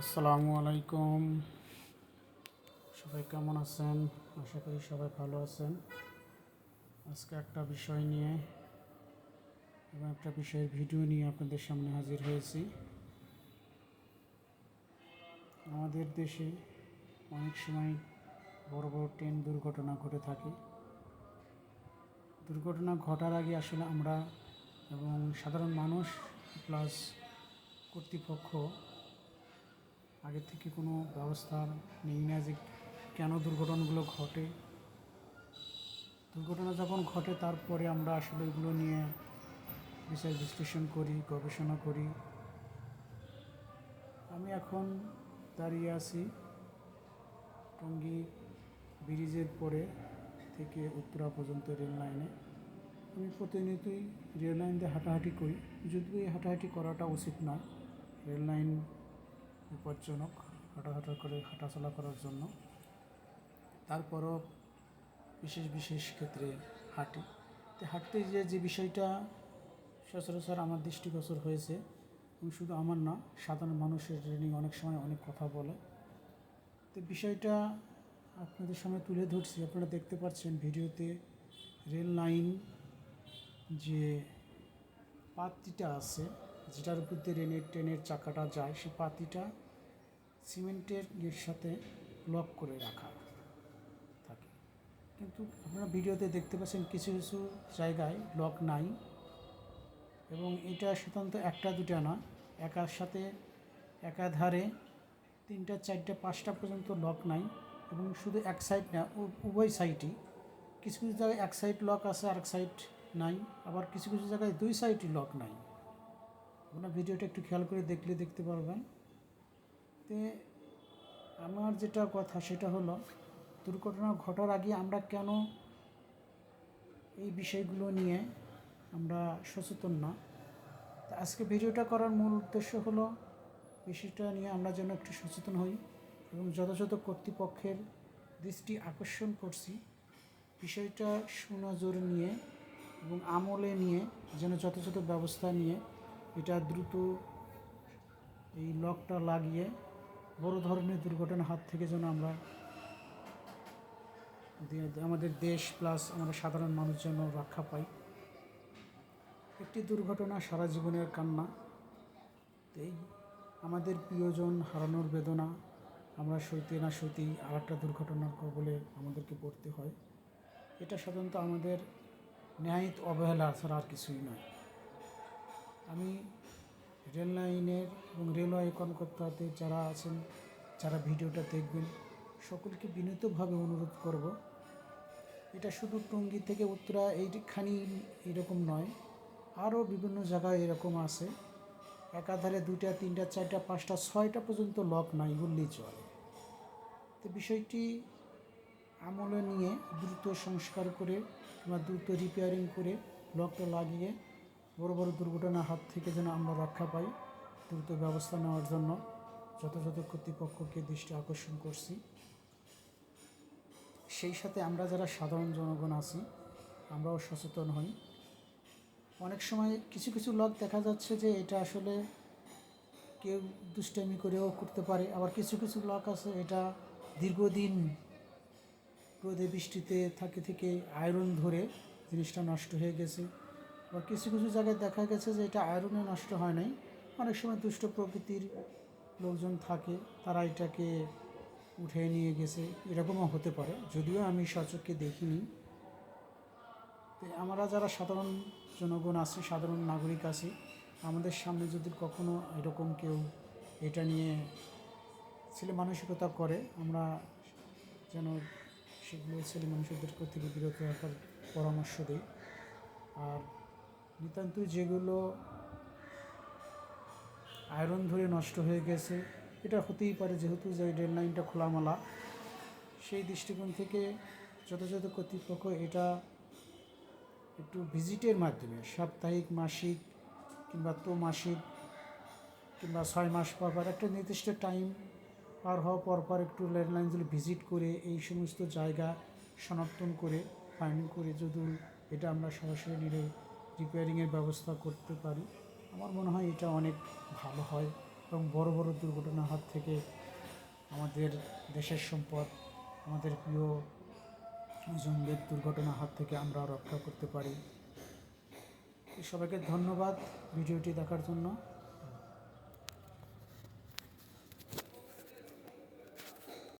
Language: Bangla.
আসসালামু আলাইকুম। সবাই কেমন আছেন? আশা করি সবাই ভালো আছেন। আজকে একটা বিষয় নিয়ে এবং একটা বিষয়ের ভিডিও নিয়ে আপনাদের সামনে হাজির হয়েছি। আমাদের দেশে অনেক সময় বড় বড় ট্রেন দুর্ঘটনা ঘটে থাকে। দুর্ঘটনা ঘটার আগে আসলে আমরা এবং সাধারণ মানুষ প্লাস কর্তৃপক্ষ আগে থেকে কোনো ব্যবস্থা নেই না যে কেন দুর্ঘটনাগুলো ঘটে। দুর্ঘটনা যখন ঘটে তারপরে আমরা আসলে এগুলো নিয়ে বিচার বিশ্লেষণ করি, গবেষণা করি। আমি এখন দাঁড়িয়ে আছি টঙ্গী ব্রিজের পরে থেকে উত্তরা পর্যন্ত রেল লাইনে। আমি প্রতিনিয়তই রেল লাইন দিয়ে হাঁটাহাঁটি করি, যদিও এই হাঁটাহাঁটি করাটা উচিত নয়। রেল লাইন বিপজ্জনক হাঁটাচলা করার জন্য। তারপরও বিশেষ বিশেষ ক্ষেত্রে হাঁটি। তো হাঁটতে যে বিষয়টা সচরাচর আমার দৃষ্টিগোচর হয়েছে, এবং শুধু আমার না, সাধারণ মানুষের নিয়ে অনেক সময় অনেক কথা বলে। তো বিষয়টা আপনাদের সামনে তুলে ধরছি। আপনারা দেখতে পাচ্ছেন ভিডিওতে রেল লাইন যে পাতিটা আছে, যেটার উপর দিয়ে ট্রেনের চাকাটা যায়, সেই পাতিটা সিমেন্টের সাথে লক করে রাখা থাকে। কিন্তু আপনারা ভিডিওতে দেখতে পাচ্ছেন কিছু কিছু জায়গায় লক নাই, এবং এটা সাধারণত একটা দুটা না, একার সাথে একাধারে 3টা 4টা 5টা পর্যন্ত লক নাই। এবং শুধু এক সাইড না, উভয় সাইডই। কিছু কিছু জায়গায় এক সাইড লক আছে, আর এক সাইড নাই। আবার কিছু কিছু জায়গায় 2 সাইডই লক নাই। আপনারা ভিডিওটা একটু খেয়াল করে দেখলে দেখতে পারবেন। তো আমার যেটা কথা সেটা হলো, দুর্ঘটনা ঘটার আগে আমরা কেন এই বিষয়গুলো নিয়ে আমরা সচেতন না। তো আজকে ভিডিওটা করার মূল উদ্দেশ্য হলো বিষয়টা নিয়ে আমরা যেন একটু সচেতন হই, এবং যথাযথ কর্তৃপক্ষের দৃষ্টি আকর্ষণ করছি বিষয়টা সুনজর নিয়ে এবং আমলে নিয়ে যেন যথাযথ ব্যবস্থা নিয়ে এটা দ্রুত এই লকটা লাগিয়ে বড় ধরনের দুর্ঘটনার হাত থেকে যেন আমরা আমাদের দেশ প্লাস আমাদের সাধারণ মানুষ যেন রক্ষা পাই। একটি দুর্ঘটনা সারা জীবনের কান্না। এই আমাদের প্রিয়জন হারানোর বেদনা আমরা সইতে না সইতেই আর একটা দুর্ঘটনার কবলে আমাদেরকে পড়তে হয়। এটা সাধারণত আমাদের ন্যায়িক অবহেলা ছাড়া আর কিছুই নয়। আমি রেল লাইনের এবং রেলওয়ে কর্মকর্তাদের যারা আছেন, যারা ভিডিওটা দেখবেন, সকলকে বিনীতভাবে অনুরোধ করব, এটা শুধু টঙ্গী থেকে উত্তরা এইখানি এরকম নয়, আরও বিভিন্ন জায়গায় এরকম আছে। একাধারে 2টা 3টা 4টা 5টা 6টা পর্যন্ত লক নাই বললেই চলে। তো বিষয়টি আমলে নিয়ে দ্রুত সংস্কার করে কিংবা দ্রুত রিপেয়ারিং করে লকটা লাগিয়ে বড় বড় দুর্ঘটনার হাত থেকে যেন আমরা রক্ষা পাই, দ্রুত ব্যবস্থা নেওয়ার জন্য যথাযথ কর্তৃপক্ষকে দৃষ্টি আকর্ষণ করছি। সেই সাথে আমরা যারা সাধারণ জনগণ আছি আমরাও সচেতন হই। অনেক সময় কিছু কিছু লক দেখা যাচ্ছে যে এটা আসলে কেউ দুষ্টামি করেও করতে পারে, আবার কিছু কিছু লক আছে এটা দীর্ঘদিন রোদে বৃষ্টিতে থেকে আয়রন ধরে জিনিসটা নষ্ট হয়ে গেছে। আবার কিছু কিছু জায়গায় দেখা গেছে যে এটা আয়রনে নষ্ট হয় নাই, অনেক সময় দুষ্ট প্রকৃতির লোকজন থাকে, তারা এটাকে উঠে নিয়ে গেছে, এরকমও হতে পারে, যদিও আমি সচক্ষে দেখিনি। তো আমরা যারা সাধারণ জনগণ আছি, সাধারণ নাগরিক আছি, আমাদের সামনে যদি কখনো এরকম কেউ এটা নিয়ে ছেলে মানসিকতা করে, আমরা যেন সেগুলো ছেলে মানুষদের থেকে বিরত রাখার পরামর্শ দিই। আর নিতান্তই যেগুলো আয়রন ধরে নষ্ট হয়ে গেছে, এটা হতেই পারে, যেহেতু যে রেল লাইনটা খোলামেলা, সেই দৃষ্টিকোণ থেকে যথাযথ কর্তৃপক্ষ এটা একটু ভিজিটের মাধ্যমে সাপ্তাহিক, মাসিক কিংবা মাসিক কিংবা 6 মাস পর পর একটা নির্দিষ্ট টাইম পার হওয়ার পর একটু রেল লাইনগুলো ভিজিট করে এই সমস্ত জায়গা শনাক্তন করে ফাইন্ডিং করে যদি এটা আমরা সরাসরি রিপেয়ারিংয়ের ব্যবস্থা করতে পারি, আমার মনে হয় এটা অনেক ভালো হয়। এবং বড় বড় দুর্ঘটনার হাত থেকে আমাদের দেশের সম্পদ, আমাদের প্রিয় জনদের দুর্ঘটনার হাত থেকে আমরা রক্ষা করতে পারি। সবাইকে ধন্যবাদ ভিডিওটি দেখার জন্য।